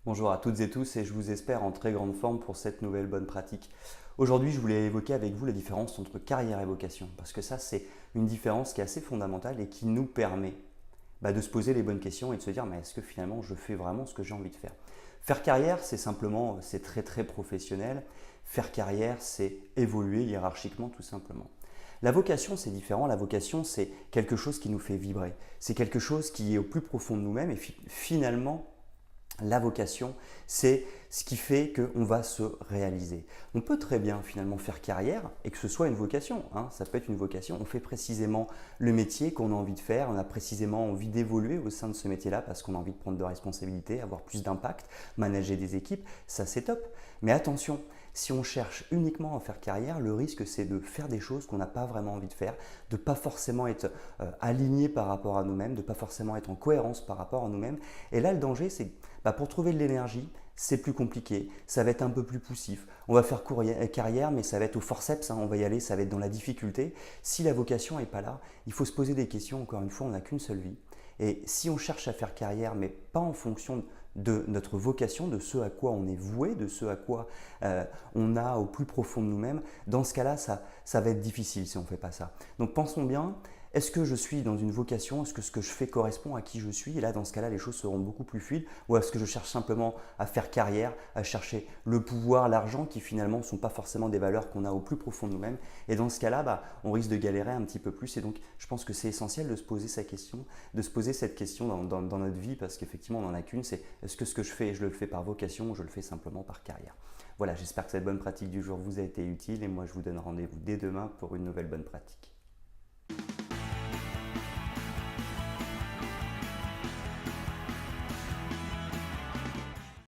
Bonjour à toutes et tous et je vous espère en très grande forme pour cette nouvelle bonne pratique. Aujourd'hui, je voulais évoquer avec vous la différence entre carrière et vocation parce que ça, c'est une différence qui est assez fondamentale et qui nous permet de se poser les bonnes questions et de se dire mais est-ce que finalement je fais vraiment ce que j'ai envie de faire. Faire carrière, c'est simplement, c'est très professionnel. Faire carrière, c'est évoluer hiérarchiquement tout simplement. La vocation, c'est différent. La vocation, c'est quelque chose qui nous fait vibrer. C'est quelque chose qui est au plus profond de nous-mêmes et finalement, la vocation, c'est ce qui fait qu'on va se réaliser. On peut très bien finalement faire carrière et que ce soit une vocation, hein. Ça peut être une vocation. On fait précisément le métier qu'on a envie de faire, on a précisément envie d'évoluer au sein de ce métier-là parce qu'on a envie de prendre de responsabilités, avoir plus d'impact, manager des équipes, ça c'est top. Mais attention, si on cherche uniquement à faire carrière, le risque c'est de faire des choses qu'on n'a pas vraiment envie de faire, de ne pas forcément être aligné par rapport à nous-mêmes, de ne pas forcément être en cohérence par rapport à nous-mêmes. Et là, le danger, c'est pour trouver de l'énergie, c'est plus compliqué, ça va être un peu plus poussif. On va faire carrière, mais ça va être au forceps, hein, on va y aller, ça va être dans la difficulté. Si la vocation n'est pas là, il faut se poser des questions, encore une fois, on n'a qu'une seule vie. Et si on cherche à faire carrière, mais pas en fonction de notre vocation, de ce à quoi on est voué, de ce à quoi on a au plus profond de nous-mêmes, dans ce cas-là, ça va être difficile si on ne fait pas ça. Donc pensons bien, est-ce que je suis dans une vocation? Est-ce que ce que je fais correspond à qui je suis? Et là, dans ce cas-là, les choses seront beaucoup plus fluides. Ou est-ce que je cherche simplement à faire carrière, à chercher le pouvoir, l'argent, qui finalement ne sont pas forcément des valeurs qu'on a au plus profond de nous-mêmes? Et dans ce cas-là, on risque de galérer un petit peu plus. Et donc, je pense que c'est essentiel de se poser cette question, dans notre vie, parce qu'effectivement, on n'en a qu'une. C'est est-ce que ce que je fais, je le fais par vocation ou je le fais simplement par carrière? Voilà, j'espère que cette bonne pratique du jour vous a été utile. Et moi, je vous donne rendez-vous dès demain pour une nouvelle bonne pratique.